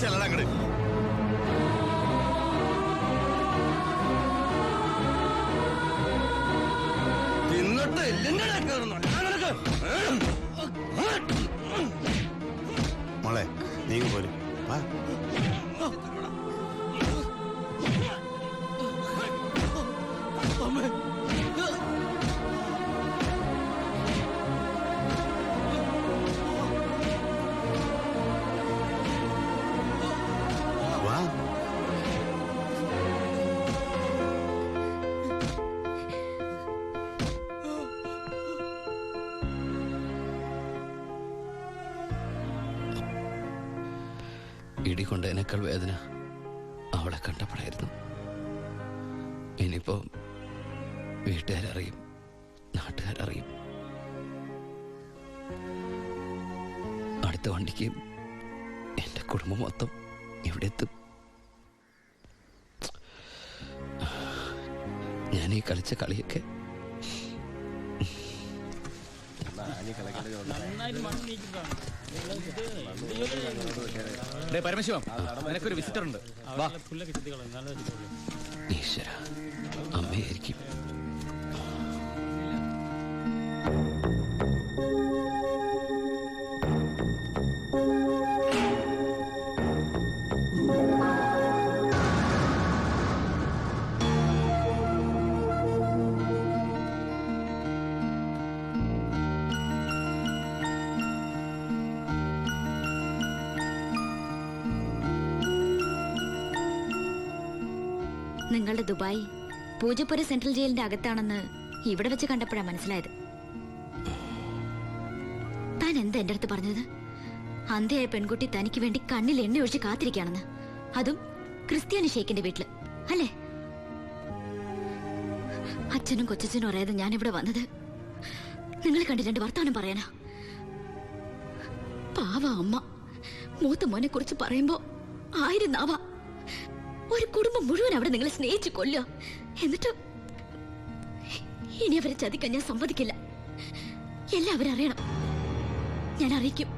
ചെല്ലടങ്ങട്. തിന്നിട്ട് എല്ലിങ്ങനെ കയറുന്നു. മോളെ നീ പോരും. ഇടികൊണ്ടതിനേക്കാൾ വേദന അവളെ കണ്ടപ്പോഴായിരുന്നു. ഇനിയിപ്പോ വീട്ടുകാരറിയും, നാട്ടുകാരറിയും. അടുത്ത വണ്ടിക്ക് എന്റെ കുടുംബം മൊത്തം ഇവിടെ എത്തും. ഞാൻ ഈ കളിച്ച കളിയൊക്കെ പരമശിവം, നിനക്കൊരു വിസിറ്റർ ഉണ്ട്. ഈശ്വര, അമ്മയായിരിക്കും. നിങ്ങളുടെ ദുബായ് പൂജപ്പുര സെൻട്രൽ ജയിലിന്റെ അകത്താണെന്ന് ഇവിടെ വെച്ച് കണ്ടപ്പോഴാണ് മനസ്സിലായത്. താൻ എന്താ എന്റെ അടുത്ത് പറഞ്ഞത്? അന്ധയായ പെൺകുട്ടി തനിക്ക് വേണ്ടി കണ്ണിൽ എണ്ണ ഒഴിച്ച് കാത്തിരിക്കുകയാണെന്ന്, അതും ക്രിസ്ത്യാനി ഷേഖിന്റെ വീട്ടില്, അല്ലേ? അച്ഛനും കൊച്ചച്ഛനും അറിയാതെ ഞാനിവിടെ വന്നത് നിങ്ങളെ കണ്ട് രണ്ട് വർത്താനം പറയാനാ. പാവ അമ്മ മൂത്ത മോനെ കുറിച്ച് പറയുമ്പോ 1000 നാവാ. ഒരു കുടുംബം മുഴുവൻ അവിടെ നിങ്ങളെ സ്നേഹിച്ചു കൊല്ലുക. എന്നിട്ട് ഇനി അവരെ ചതിക്കാൻ ഞാൻ സമ്മതിക്കില്ല. എല്ലാവരും അറിയണം. ഞാൻ അറിയിക്കും.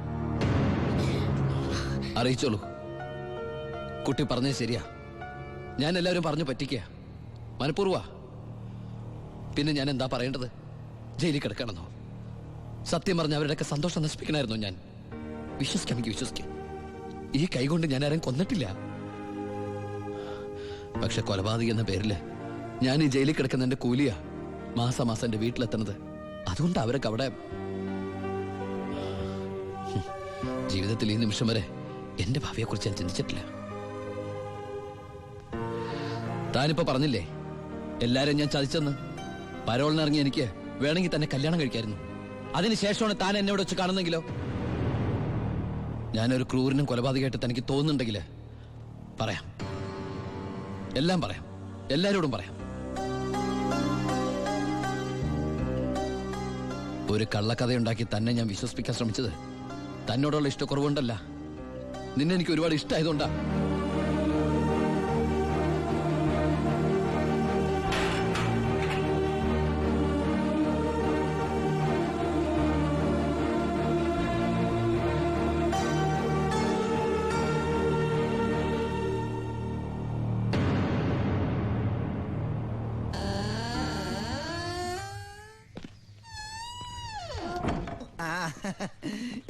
അറിയിച്ചോളൂ. കുട്ടി പറഞ്ഞത് ശരിയാ. ഞാൻ എല്ലാവരും പറഞ്ഞു പറ്റിക്കുക, മനഃപൂർവ്വ. പിന്നെ ഞാൻ എന്താ പറയേണ്ടത്? ജയിലിൽ കിടക്കണമെന്നോ? സത്യം പറഞ്ഞ അവരുടെയൊക്കെ സന്തോഷം നശിപ്പിക്കണമായിരുന്നോ ഞാൻ? വിശ്വസിക്കാം, എനിക്ക് വിശ്വസിക്കാം. ഈ കൈകൊണ്ട് ഞാൻ ആരും കൊന്നിട്ടില്ല. പക്ഷെ കൊലപാതകം എന്ന പേരില് ഞാൻ ഈ ജയിലിൽ കിടക്കുന്ന എന്റെ കൂലിയാ മാസം മാസം എന്റെ വീട്ടിലെത്തുന്നത്. അതുകൊണ്ട് അവരൊക്കെ അവിടെ. ജീവിതത്തിൽ ഈ നിമിഷം വരെ എന്റെ ഭാവിയെ കുറിച്ച് ഞാൻ ചിന്തിച്ചിട്ടില്ല. താനിപ്പോ പറഞ്ഞില്ലേ എല്ലാരും ഞാൻ ചതിച്ചെന്ന്? പരോളിനിറങ്ങി എനിക്ക് വേണമെങ്കിൽ തന്നെ കല്യാണം കഴിക്കായിരുന്നു. അതിനുശേഷമാണ് താൻ എന്നോട് വെച്ച് കാണുന്നെങ്കിലോ? ഞാനൊരു ക്രൂരനും കൊലപാതകമായിട്ട് തനിക്ക് തോന്നുന്നുണ്ടെങ്കിൽ പറയാം, എല്ലാം പറയാം, എല്ലാരോടും പറയാം. ഒരു കള്ളക്കഥയുണ്ടാക്കി തന്നെ ഞാൻ വിശ്വസിപ്പിക്കാൻ ശ്രമിച്ചത് തന്നോടുള്ള ഇഷ്ടക്കുറവുണ്ടല്ല, നിന്നെ എനിക്ക് ഒരുപാട് ഇഷ്ടമായതുകൊണ്ടാ.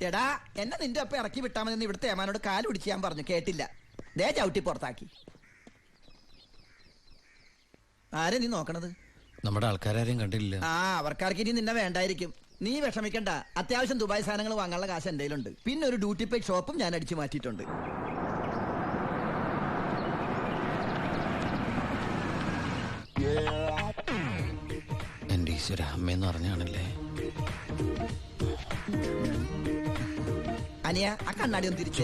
എടാ, എന്നെ നിന്റെ ഒപ്പം ഇറക്കി വിട്ടാ മതി. ഇവിടുത്തെ ഏമാനോട് കാല് പിടിച്ച് ഞാൻ പറഞ്ഞു, കേട്ടില്ല. ദേ ചവിട്ടി പുറത്താക്കി. ആരെ നീ നോക്കണത്? നമ്മുടെ ആൾക്കാരും കണ്ടില്ല. അവർക്കാർക്ക് ഇനി നിന്നെ വേണ്ടായിരിക്കും. നീ വിഷമിക്കണ്ട. അത്യാവശ്യം ദുബായ് സാധനങ്ങൾ വാങ്ങാനുള്ള കാശ് എന്റെ കയ്യിലുണ്ട്. പിന്നെ ഒരു ഡ്യൂട്ടി പെയ്ഡ് ഷോപ്പും ഞാൻ അടിച്ചു മാറ്റിയിട്ടുണ്ട്. എന്റെ ഈശ്വര, അമ്മയെന്ന് പറഞ്ഞാണല്ലേ. അനിയ, ആ കണ്ണാടി ഒന്ന് തിരിച്ചു.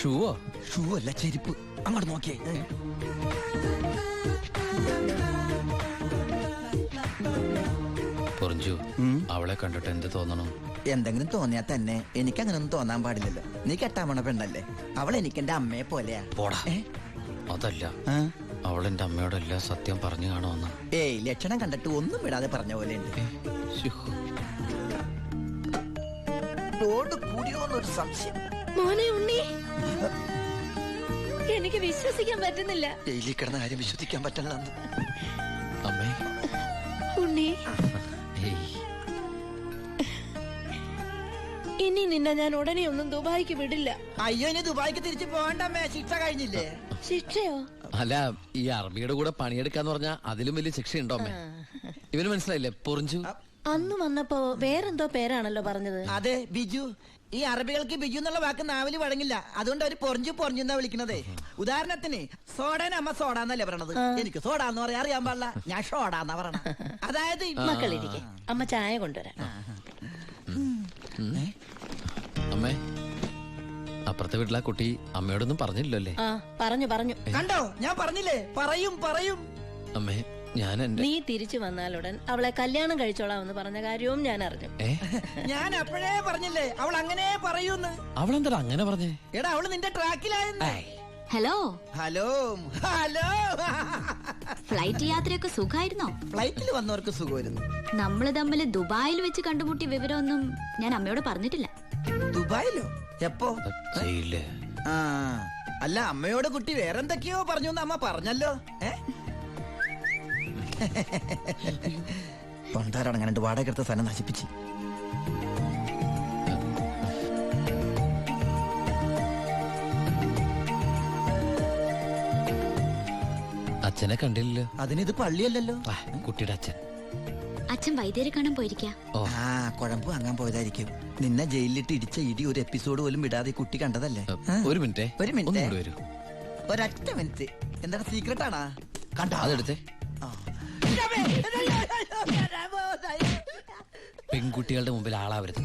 ഷൂവോ? ഷൂ അല്ല, ചെരുപ്പ്. അങ്ങോട്ട് നോക്കിയേ. പൊറിഞ്ചു, അവളെ കണ്ടിട്ട് എന്ത് തോന്നണം? എന്തെങ്കിലും തോന്നിയാ തന്നെ എനിക്ക് അങ്ങനൊന്നും തോന്നാൻ പാടില്ലല്ലോ. നീ കെട്ടാമണ പെണ്ണല്ലേ. അവൾ എനിക്ക് എന്റെ അമ്മയെ പോലെയാ. പോടാ. അതല്ല, അവളെന്റെ അമ്മയോട് എല്ലാ സത്യം പറഞ്ഞു കാണുമെന്ന്. ഏയ് ലക്ഷണം കണ്ടിട്ട് ഒന്നും വിടാതെ പറഞ്ഞ പോലെ ഉണ്ട്. ലോഡ് കൂടിയോന്നൊരു സംശയം. മോനെ ഉണ്ണി, എനിക്ക് വിശ്വസിക്കാൻ പറ്റുന്നില്ല. ജയിലിൽ കിടന്ന കാര്യം വിശ്വസിക്കാൻ പറ്റില്ല. അമ്മേ. ഉണ്ണി, ഇനി നിന്നെ ഞാൻ ഉടനെ ഒന്നും ദുബായിക്ക് വിടില്ല. അയ്യോ, ഇനി ദുബായിക്ക് തിരിച്ചു പോകണ്ടമ്മേ, ശിക്ഷ കഴിഞ്ഞില്ലേ? ശിക്ഷയോ? അല്ല, ഈ അറബിയുടെ കൂടെ പണിയെടുക്കാന്ന് പറഞ്ഞാ അതിലും വലിയ ശിക്ഷയുണ്ടോ അമ്മേ? ഇവന് മനസ്സിലായില്ലേ? പൊറിഞ്ചു. അന്ന് വന്നപ്പോ വേറെന്തോ പേരാണല്ലോ പറഞ്ഞത്. അതെ, ബിജു. ഈ അറബികൾക്ക് ബിജു എന്നുള്ള വാക്ക് നാവില് വഴങ്ങില്ല. അതുകൊണ്ട് അവര് പൊറിഞ്ചു പൊറിഞ്ഞെന്നാ വിളിക്കണതേ. ഉദാഹരണത്തിന് സോഡേനെ അമ്മ സോഡാന്നല്ലേ പറയണത്. എനിക്ക് സോഡാന്ന് പറയാൻ അറിയാൻ പാടില്ല, ഞാൻ ഷോഡാന്നാ പറയണ. അതായത് മക്കളിരിക്കെ, അമ്മ ചായ കൊണ്ടുവരാം. അമ്മേ, അപ്പുറത്തെ വീട്ടിലെ കുട്ടി അമ്മയോടൊന്നും പറഞ്ഞില്ലല്ലേ? ആ, പറഞ്ഞു. കണ്ടോ, ഞാൻ പറഞ്ഞില്ലേ, പറയും. അമ്മേ, ഞാൻ എന്റെ നീ തിരിച്ചു വന്നാലുടൻ അവളെ കല്യാണം കഴിച്ചോളാമെന്ന് പറഞ്ഞ കാര്യവും ഞാൻ അറിഞ്ഞു. ഞാൻ അപ്പോഴേ പറഞ്ഞില്ലേ അവൾ അങ്ങനെ പറയൂന്ന്. അവളെന്താ അങ്ങനെ പറഞ്ഞേ? എടാ, അവള് നിന്റെ ട്രാക്കിലായെന്ന്. Hello hello. ഫ്ലൈറ്റ് യാത്രയൊക്കെ സുഖമായിരുന്നോ? ഫ്ലൈറ്റിൽ വന്നവർക്ക് സുഖമായിരുന്നു. നമ്മള് തമ്മിൽ ദുബായിൽ വെച്ച് കണ്ടുമുട്ടിയ വിവരമൊന്നും ഞാൻ അമ്മയോട് പറഞ്ഞിട്ടില്ല. ദുബായിലോ? എപ്പോ? ചെയ്യില്ലേ? ആ, അല്ല, അമ്മയോട് കുട്ടി വേറെന്തൊക്കെയോ പറഞ്ഞു എന്ന് അമ്മ പറഞ്ഞല്ലോ. തൊണ്ടാരടങ്ങാണ്ട് വാടക എടുത്ത സ്ഥലം നശിപ്പിച്ച്. അച്ഛനെ കണ്ടില്ലല്ലോ. അതിനിത് പള്ളിയല്ലല്ലോ. കുട്ടിയുടെ അച്ഛൻ. അച്ഛൻ വൈദ്യരെ കാണാൻ പോയിരിക്കാ. ആ, കുഴമ്പ് വാങ്ങാൻ പോയതായിരിക്കും. നിന്നെ ജയിലിലിട്ട് ഇടിച്ച ഇടി ഒരു എപ്പിസോഡ് പോലും വിടാതെ കുട്ടി കണ്ടതല്ലേ? ഒരു മിനിറ്റ്. വരൂ. ഒരൊറ്റ മിനിറ്റ്. എന്താണ് സീക്രട്ട് ആണാ? കണ്ടോ? അതെടുത്തേ. പെൺകുട്ടികളുടെ മുമ്പിൽ ആളാവരുത്.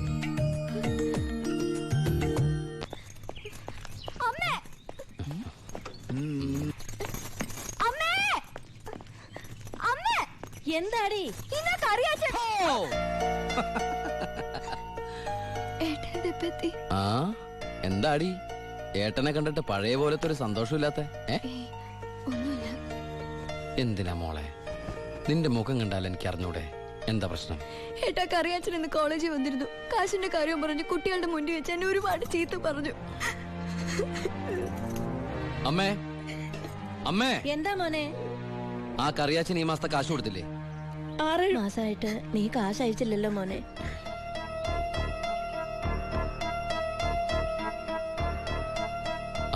എന്താടി? ആ, എന്താടി ഏട്ടനെ കണ്ടിട്ട് പഴയ പോലത്തെ ഒരു സന്തോഷമില്ലാത്ത? എന്തിനാ മോളെ? നിന്റെ മുഖം കണ്ടാൽ എനിക്ക് അറിഞ്ഞൂടെ എന്താ പ്രശ്നം? ഏട്ടാ, കറിയാച്ചൻ ഇന്ന് കോളേജിൽ വന്നിരുന്നു. കാശിന്റെ കാര്യം പറഞ്ഞു കുട്ടികളുടെ മുന്നിൽ വെച്ച് എന്നെ ഒരുപാട് ചീത്ത പറഞ്ഞു. അമ്മേ, അമ്മേ. എന്താ മോനെ? ആ കറിയാച്ചൻ ഈ മാസത്തെ കാശ് കൊടുത്തില്ലേ? 6 മാസമായിട്ട് നീ കാശ് അയച്ചില്ലല്ലോ മോനെ.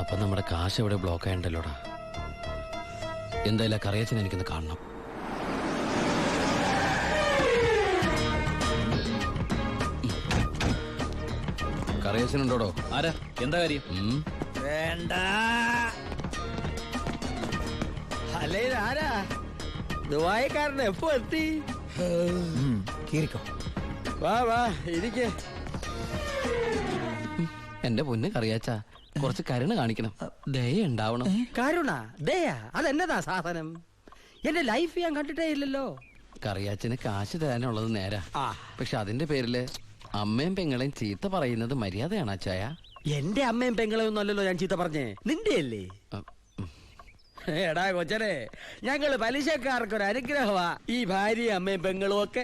അപ്പൊ നമ്മുടെ കാശ് എവിടെ ബ്ലോക്ക് ആയണ്ടല്ലോടാ. എന്തായാലും കറിയാച്ചൻ എനിക്കൊന്ന് കാണണം. കറിയാച്ചനുണ്ടോടോ? ആരാ? എന്താ കാര്യം? വേണ്ട. അല്ലേ, ആരാ? ദുബായിക്കാരൻ എപ്പോ എത്തി? വാ ഇരിക്കേ. എന്റെ പൊന്ന് കറിയാച്ച, കുറച്ച് കരുണ കാണിക്കണം, ദയ ഉണ്ടാവണം. കരുണ, ദയ, അതെന്നതാ സാധനം? എന്റെ ലൈഫ് ഞാൻ കണ്ടിട്ടേ ഇല്ലല്ലോ. കറിയാച്ചന് കാശ് തരാനുള്ളത് നേരാ. പക്ഷെ അതിന്റെ പേരില് അമ്മയും പെങ്ങളെയും ചീത്ത പറയുന്നത് മര്യാദയാണ് അച്ചായ? എന്റെ അമ്മയും പെങ്ങളെയും ഒന്നും അല്ലല്ലോ ഞാൻ ചീത്ത പറഞ്ഞേ, നിന്റെ അല്ലേ? എടാ കൊച്ചനെ, ഞങ്ങള് പലിശക്കാർക്കൊരു അനുഗ്രഹമാ ഈ ഭാര്യയും അമ്മയും പെങ്ങളും ഒക്കെ.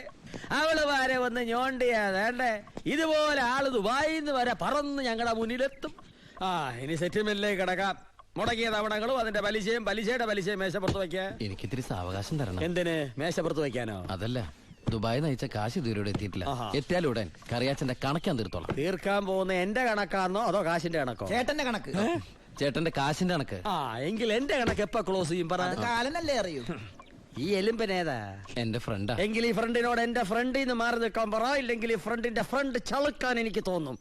അവള് വരെ വന്ന് ഞോണ്ടിയാ വേണ്ടേ, ഇതുപോലെ ആള് ദുബായിന്ന് വരെ പറന്ന് ഞങ്ങളുടെ മുന്നിലെത്തും. ഇനി സെറ്റിൽമെന്റിലേക്ക് കിടക്കാം. മുടക്കിയ തവണകളും അതിന്റെ പലിശയും പലിശയുടെ പലിശയും മേശപ്പുറത്ത് വയ്ക്കാൻ എനിക്കിത്തിരി സാവകാശം തരണം. എന്തിന്? മേശപ്പുറത്ത് വയ്ക്കാനോ? അതല്ല, ദുബായ് നയിച്ച കാശ് ഇതുവരെ എത്തിയിട്ടില്ല. എത്തിയാലുടൻ കറിയാച്ചന്റെ കണക്കാൻ തീർത്തോളാം. തീർക്കാൻ പോകുന്ന എന്റെ കണക്കാണോ അതോ കാശിന്റെ കണക്കോ? ചേട്ടന്റെ കണക്ക്. ചേട്ടന്റെ കാശിന്റെ കണക്ക്. എങ്കിൽ എന്റെ കണക്ക് എപ്പ ക്ലോസ് ചെയ്യും പറ? കാലനല്ലേ അറിയൂ. ഈ എലുമ്പനേതാ? എന്റെ ഫ്രണ്ടാ. എങ്കിൽ ഈ ഫ്രണ്ടിനോട് എന്റെ ഫ്രണ്ടിൽ നിന്ന് മാറി നിൽക്കാൻ പറ, ഇല്ലെങ്കിൽ ഈ ഫ്രണ്ടിന്റെ ഫ്രണ്ട് ചളുക്കാൻ എനിക്ക് തോന്നും.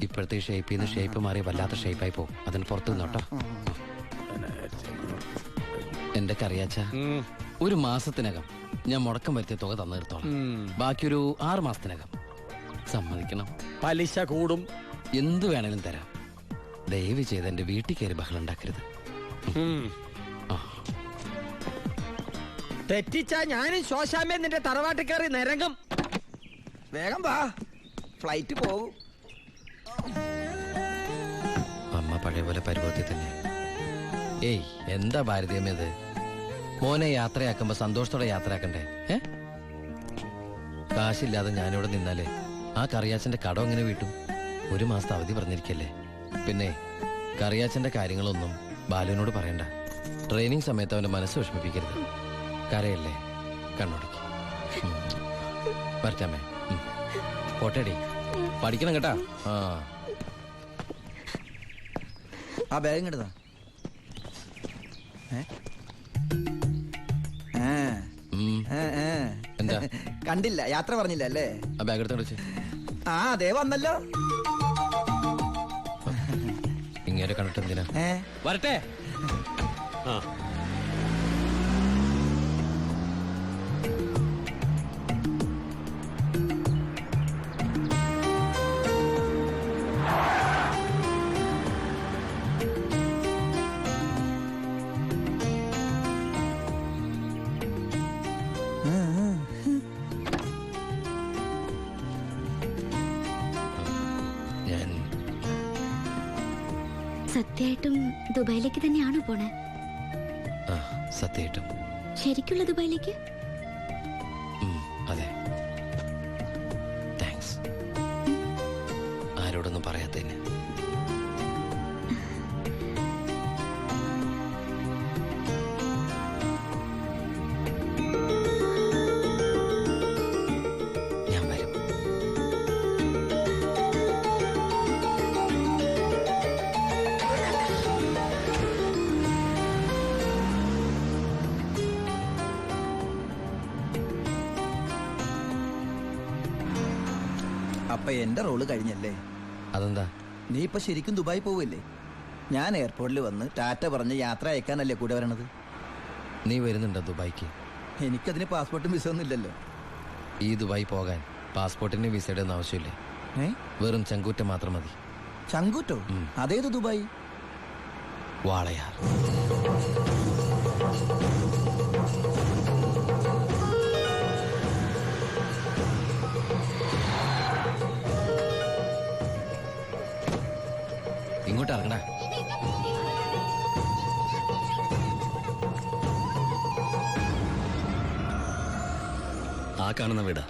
ഇപ്പോഴത്തെ ഷേപ്പിൽ നിന്ന് ഷേപ്പ് മാറി വല്ലാത്ത ഷേപ്പായി പോകും. അതിന് പുറത്തു നിന്നോട്ടോ. എന്റെ കറിയാച്ച, ഒരു മാസത്തിനകം ഞാൻ മുടക്കം വരുത്തിയ തുക തന്നു തീർത്തോളാം. ബാക്കിയൊരു 6 മാസത്തിനകം സമ്മതിക്കണം. പലിശ കൂടും. എന്തു വേണേലും തരാം. ദയവ് ചെയ്ത് എന്റെ വീട്ടിൽ കയറി ബഹളം ഉണ്ടാക്കരുത്. തെറ്റിച്ചാ ഞാനും ശോശാമ്മ നിന്റെ തറവാട്ടിൽ കയറി നിരങ്ങും. വേഗം വാ, ഫ്ലൈറ്റ് പോകും. അമ്മ പഴയ പോലെ പരുവത്തിൽ തന്നെ. ഏയ് എന്താ ഭാരതീയമേത്? മോനെ യാത്രയാക്കുമ്പോ സന്തോഷത്തോടെ യാത്രയാക്കണ്ടേ? കാശില്ലാതെ ഞാനിവിടെ നിന്നാലേ ആ കറിയാച്ചന്റെ കടം എങ്ങനെ വീട്ടും? 1 മാസത്തെ അവധി പറഞ്ഞിരിക്കല്ലേ. പിന്നെ കറിയാച്ചന്റെ കാര്യങ്ങളൊന്നും ബാലുവിനോട് പറയണ്ട. ട്രെയിനിങ് സമയത്ത് അവന്റെ മനസ്സ് വിഷമിപ്പിക്കരുത്. കരയല്ലേ, കണ്ണോടിക്ക്. വരട്ടാമേ, പോട്ടേടി, പഠിക്കണം കേട്ടാ. ആ ബാഗ് ഇങ്ങോട്ടാ. എന്താ കണ്ടില്ല, യാത്ര പറഞ്ഞില്ല അല്ലേ? ആ ബാഗ് എടുത്ത് ആ അതേ വന്നല്ലോ. ഇങ്ങനെ കണ്ടിട്ട് എന്തിനാ? വരട്ടെ. സത്യമായിട്ടും ദുബായിലേക്ക് തന്നെയാണോ പോണേ? സത്യമായിട്ടും. ശരിക്കുള്ള ദുബായിലേക്ക്? അതെ. താങ്ക്സ്. ആരോടൊന്നും പറയാത്തതിന്. ഞാൻ വരും. അപ്പൊ എന്റെ റോള് കഴിഞ്ഞല്ലേ? അതെന്താ? നീ ഇപ്പൊ ശരിക്കും ദുബായി പോവില്ലേ? ഞാൻ എയർപോർട്ടിൽ വന്ന് ടാറ്റ പറഞ്ഞ് യാത്ര അയക്കാനല്ലേ കൂടെ വരണത്? നീ വരുന്നുണ്ടോ ദുബായിക്ക്? എനിക്കതിന് പാസ്പോർട്ടും വിസ ഒന്നും ഇല്ലല്ലോ. ഈ ദുബായി പോകാൻ പാസ്പോർട്ടിന് വിസയുടെ ഒന്നും ആവശ്യമില്ലേ. വെറും ചങ്കൂറ്റം മാത്രം മതി. ചങ്കൂറ്റോ? അതേത് ദുബായി? വാളയാർ. ഇങ്ങോട്ട് ഇറങ്ങടാ. ആ കാണുന്ന വീടാ.